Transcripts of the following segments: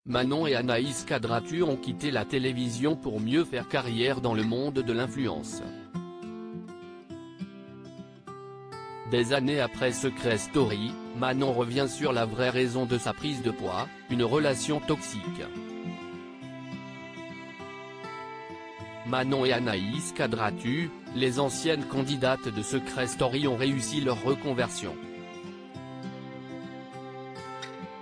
Manon et Anaïs Kadratu ont quitté la télévision pour mieux faire carrière dans le monde de l'influence. Des années après Secret Story, Manon revient sur la vraie raison de sa prise de poids, une relation toxique. Manon et Anaïs Kadratu, les anciennes candidates de Secret Story ont réussi leur reconversion.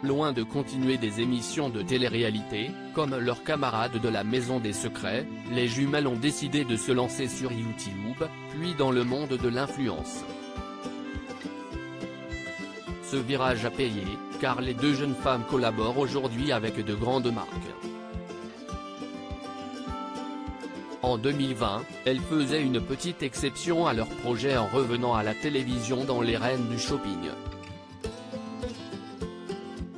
Loin de continuer des émissions de télé-réalité, comme leurs camarades de la Maison des Secrets, les jumelles ont décidé de se lancer sur YouTube, puis dans le monde de l'influence. Ce virage a payé, car les deux jeunes femmes collaborent aujourd'hui avec de grandes marques. En 2020, elles faisaient une petite exception à leur projet en revenant à la télévision dans Les Reines du Shopping.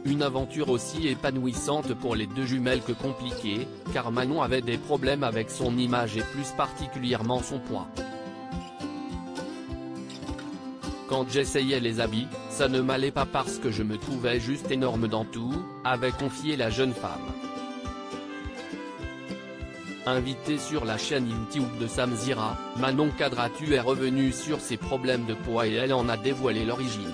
Une aventure aussi épanouissante pour les deux jumelles que compliquée, car Manon avait des problèmes avec son image et plus particulièrement son poids. Quand j'essayais les habits, ça ne m'allait pas parce que je me trouvais juste énorme dans tout, avait confié la jeune femme. Invitée sur la chaîne YouTube de Sam Zira, Manon Kadratu est revenue sur ses problèmes de poids et elle en a dévoilé l'origine.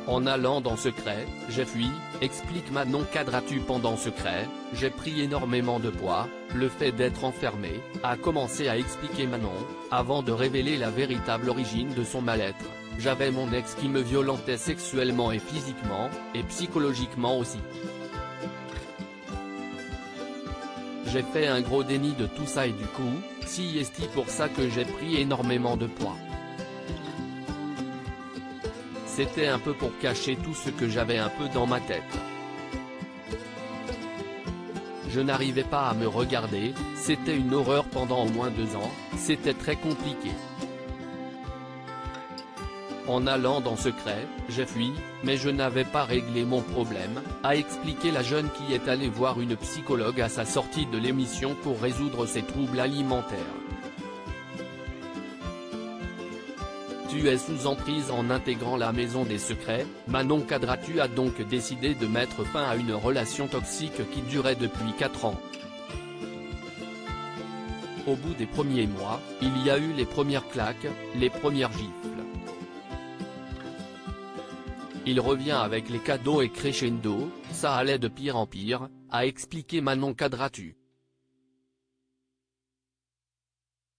En allant dans Secret, j'ai fui, explique Manon Kadratu pendant Secret, j'ai pris énormément de poids, le fait d'être enfermée, a commencé à expliquer Manon, avant de révéler la véritable origine de son mal-être. J'avais mon ex qui me violentait sexuellement et physiquement, et psychologiquement aussi. J'ai fait un gros déni de tout ça et du coup, c'est pour ça que j'ai pris énormément de poids. C'était un peu pour cacher tout ce que j'avais un peu dans ma tête. Je n'arrivais pas à me regarder, c'était une horreur pendant au moins 2 ans, c'était très compliqué. En allant dans Secret, j'ai fui, mais je n'avais pas réglé mon problème, a expliqué la jeune qui est allée voir une psychologue à sa sortie de l'émission pour résoudre ses troubles alimentaires. Tu es sous emprise. En intégrant la Maison des Secrets, Manon Kadratu a donc décidé de mettre fin à une relation toxique qui durait depuis 4 ans. Au bout des premiers mois, il y a eu les premières claques, les premières gifles. Il revient avec les cadeaux et crescendo, ça allait de pire en pire, a expliqué Manon Kadratu.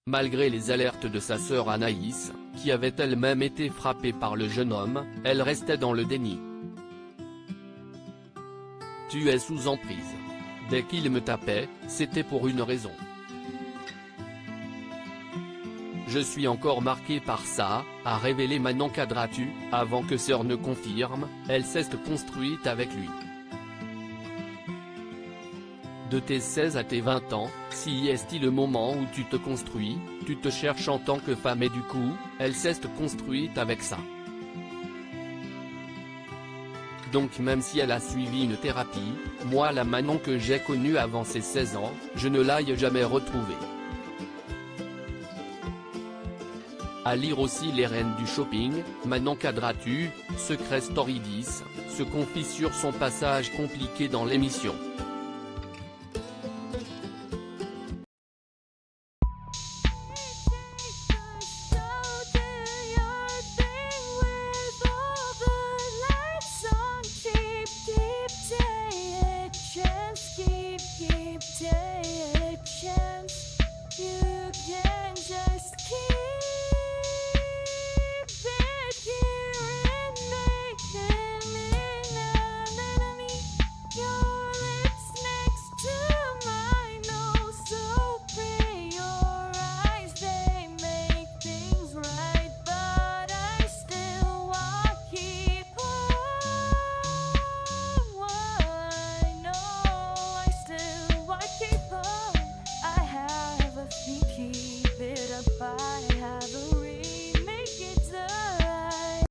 Malgré les alertes de sa sœur Anaïs, qui avait elle-même été frappée par le jeune homme, elle restait dans le déni. Tu es sous emprise. Dès qu'il me tapait, c'était pour une raison. Je suis encore marquée par ça, a révélé Manon Kadratu, avant que sœur ne confirme, elle s'est construite avec lui. De tes 16 à tes 20 ans, si est-il le moment où tu te construis, tu te cherches en tant que femme et du coup, elle s'est construite avec ça. Donc même si elle a suivi une thérapie, moi la Manon que j'ai connue avant ses 16 ans, je ne l'ai jamais retrouvée. À lire aussi Les Reines du Shopping, Manon Kadratu, Secret Story 10, se confie sur son passage compliqué dans l'émission.